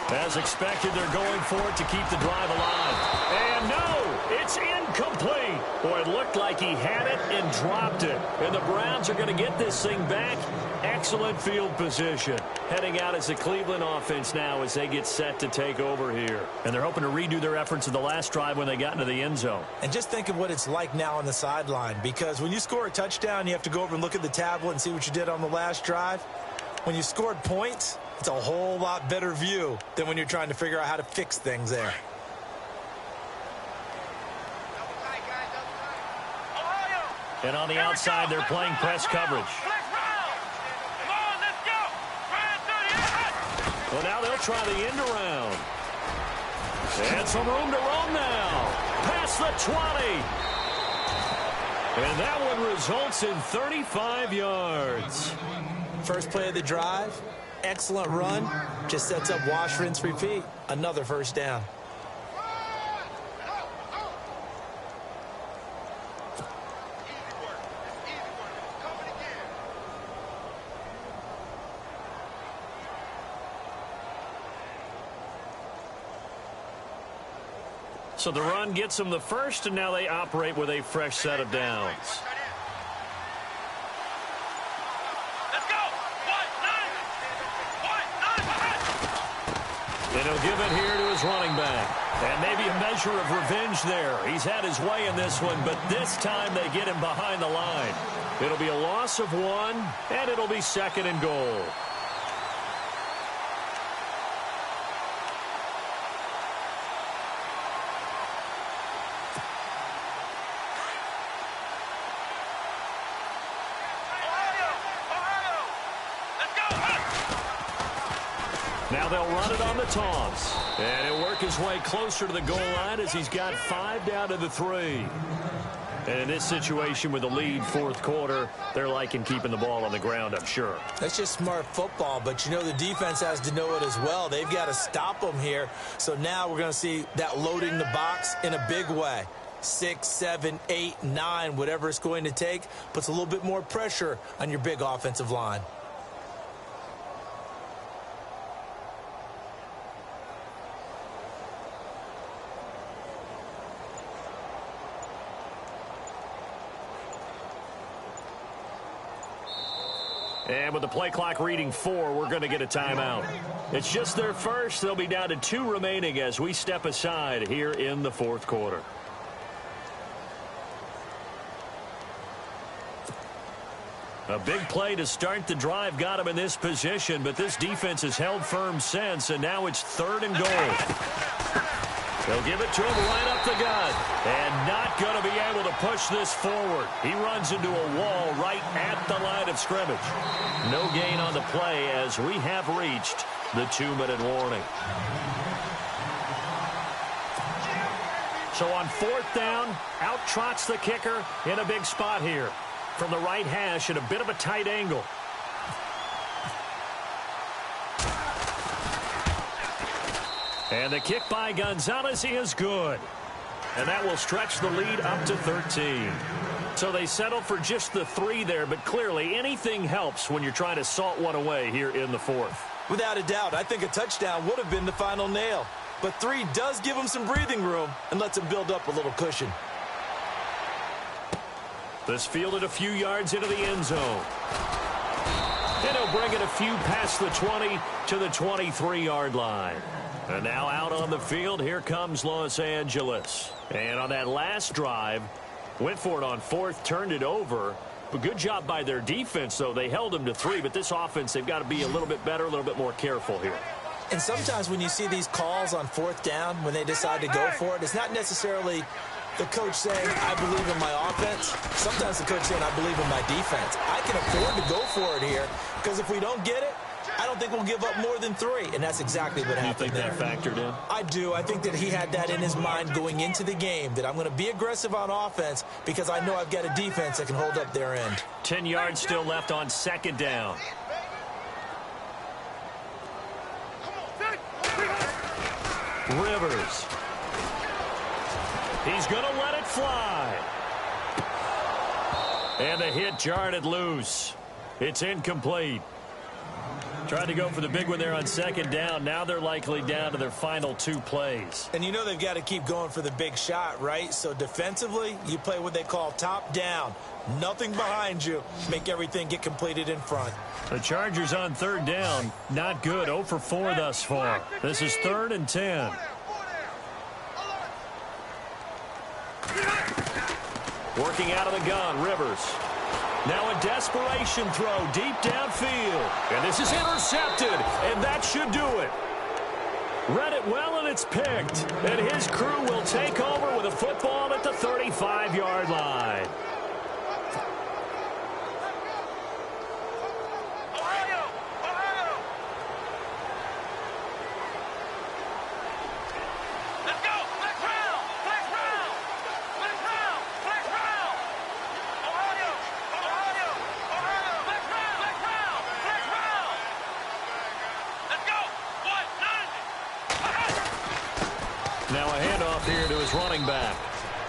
Speaker 3: As expected, they're going for it to keep the drive alive. And no, it's incomplete. Boy, it looked like he had it and dropped it. And the Browns are going to get this thing back. Excellent field position. Heading out as the Cleveland offense now as they get set to take over here. And they're hoping to redo their efforts of the last drive when they got into the end zone.
Speaker 4: And just think of what it's like now on the sideline, because when you score a touchdown, you have to go over and look at the tablet and see what you did on the last drive. When you scored points, it's a whole lot better view than when you're trying to figure out how to fix things there.
Speaker 3: And on the outside, they're playing press coverage. Well, now they'll try the end around. And some room to roam now. Past the 20. And that one results in 35 yards.
Speaker 4: First play of the drive, excellent run. Just sets up wash, rinse, repeat. Another 1st down.
Speaker 3: So the run gets them the first, and now they operate with a fresh set of downs. And he'll give it here to his running back. And maybe a measure of revenge there. He's had his way in this one, but this time they get him behind the line. It'll be a loss of 1, and it'll be 2nd and goal. Now they'll run it on the toss. And he'll work his way closer to the goal line as he's got 5 down to the 3. And in this situation with the lead, fourth quarter, they're liking keeping the ball on the ground, I'm sure.
Speaker 4: That's just smart football, but you know the defense has to know it as well. They've got to stop them here. So now we're going to see that loading the box in a big way. 6, 7, 8, 9, whatever it's going to take, puts a little bit more pressure on your big offensive line.
Speaker 3: And with the play clock reading 4, we're going to get a timeout. It's just their first. They'll be down to 2 remaining as we step aside here in the fourth quarter. A big play to start the drive got him in this position, but this defense has held firm since, and now it's 3rd and goal. They'll give it to him right up the gut. And not going to be able to push this forward. He runs into a wall right at the line of scrimmage. No gain on the play as we have reached the 2-minute warning. So on 4th down, out trots the kicker in a big spot here. From the right hash at a bit of a tight angle. And the kick by Gonzalez is good. And that will stretch the lead up to 13. So they settle for just the 3 there, but clearly anything helps when you're trying to salt one away here in the fourth.
Speaker 4: Without a doubt, I think a touchdown would have been the final nail. But 3 does give them some breathing room and lets them build up a little cushion.
Speaker 3: This fielded a few yards into the end zone. And he'll bring it a few past the 20 to the 23-yard line. And now out on the field, here comes Los Angeles. And on that last drive, went for it on 4th, turned it over. But good job by their defense, though. They held them to 3, but this offense, they've got to be a little bit better, a little bit more careful here.
Speaker 4: And sometimes when you see these calls on 4th down, when they decide to go for it, it's not necessarily the coach saying, I believe in my offense. Sometimes the coach saying, I believe in my defense. I can afford to go for it here, because if we don't get it, I don't think we'll give up more than 3, and that's exactly what happened there.
Speaker 3: You think that factored in?
Speaker 4: I do. I think that he had that in his mind going into the game, that I'm going to be aggressive on offense because I know I've got a defense that can hold up their end.
Speaker 3: 10 yards still left on 2nd down. Rivers. He's going to let it fly. And the hit jarred it loose. It's incomplete. Tried to go for the big one there on 2nd down. Now they're likely down to their final 2 plays.
Speaker 4: And you know they've got to keep going for the big shot, right? So defensively, you play what they call top down. Nothing behind you. Make everything get completed in front.
Speaker 3: The Chargers on 3rd down. Not good. 0 for 4 thus far. This is 3rd and 10. Working out of the gun, Rivers. Now a desperation throw deep downfield. And this is intercepted, and that should do it. Read it well, and it's picked. And his crew will take over with a football at the 35-yard line. Now a handoff here to his running back.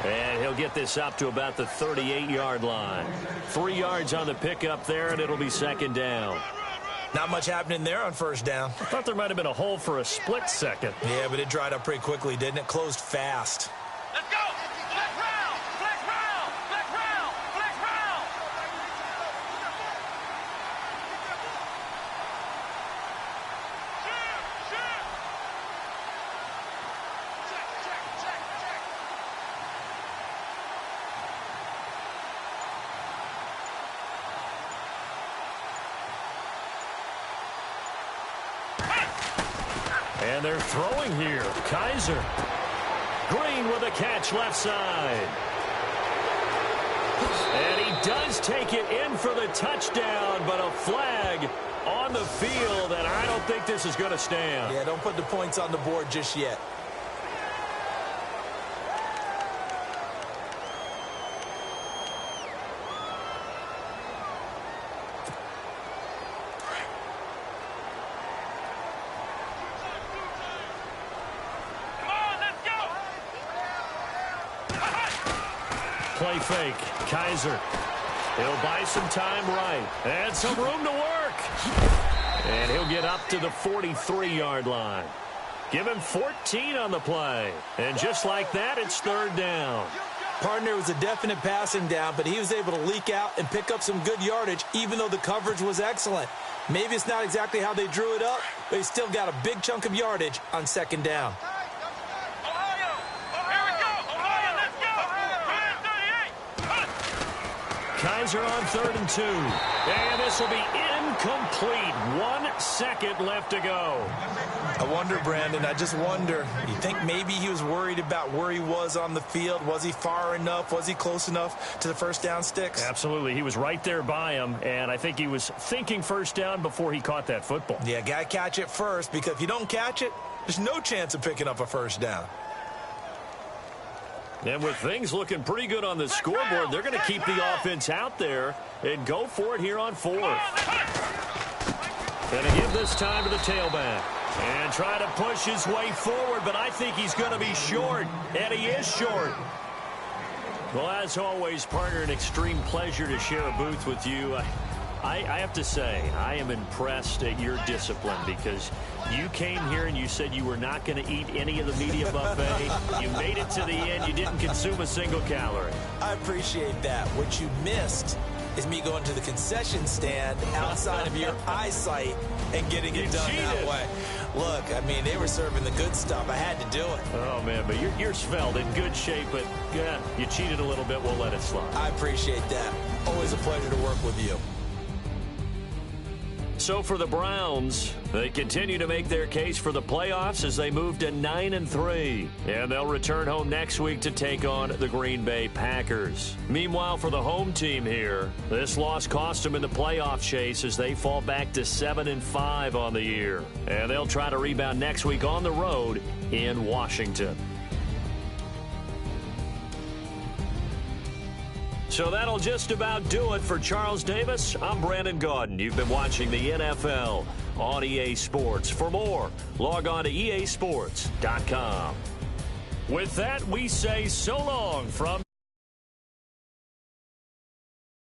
Speaker 3: And he'll get this up to about the 38-yard line. 3 yards on the pickup there, and it'll be 2nd down.
Speaker 4: Not much happening there on 1st down.
Speaker 3: I thought there might have been a hole for a split second.
Speaker 4: Yeah, but it dried up pretty quickly, didn't it? Closed fast.
Speaker 5: Let's go! Flex round! Flex round! Flex round! Flex round!
Speaker 3: And they're throwing here. Kaiser. Green with a catch left side. And he does take it in for the touchdown, but a flag on the field, and I don't think this is going to stand.
Speaker 4: Yeah, don't put the points on the board just yet.
Speaker 3: Play fake. Kaiser. He'll buy some time right. And some room to work. And he'll get up to the 43-yard line. Give him 14 on the play. And just like that, it's third down.
Speaker 4: Partner was a definite passing down, but he was able to leak out and pick up some good yardage, even though the coverage was excellent. Maybe it's not exactly how they drew it up, but he still got a big chunk of yardage on second down.
Speaker 3: Kaiser on 3rd and 2. And this will be incomplete. 1 second left to go.
Speaker 4: I wonder, Brandon, I just wonder, you think maybe he was worried about where he was on the field? Was he far enough? Was he close enough to the first down sticks?
Speaker 3: Absolutely. He was right there by him, and I think he was thinking first down before he caught that football.
Speaker 4: Yeah, got to catch it first, because if you don't catch it, there's no chance of picking up a first down.
Speaker 3: And with things looking pretty good on the scoreboard, they're going to keep the offense out there and go for it here on 4th. Going to give this time to the tailback. And try to push his way forward, but I think he's going to be short. And he is short. Well, as always, partner, an extreme pleasure to share a booth with you. I have to say, I am impressed at your discipline, because you came here and you said you were not going to eat any of the media buffet. You made it to the end. You didn't consume a single calorie.
Speaker 4: I appreciate that. What you missed is me going to the concession stand outside of your eyesight and getting it done that way. Look, I mean, they were serving the good stuff. I had to do it.
Speaker 3: Oh, man, but you're svelte, in good shape, but yeah, you cheated a little bit. We'll let it slide.
Speaker 4: I appreciate that. Always a pleasure to work with you.
Speaker 3: So for the Browns, they continue to make their case for the playoffs as they move to 9-3. And they'll return home next week to take on the Green Bay Packers. Meanwhile, for the home team here, this loss cost them in the playoff chase as they fall back to 7-5 on the year. And they'll try to rebound next week on the road in Washington. So that'll just about do it for Charles Davis. I'm Brandon Gaudin. You've been watching the NFL on EA Sports. For more, log on to easports.com. With that, we say so long from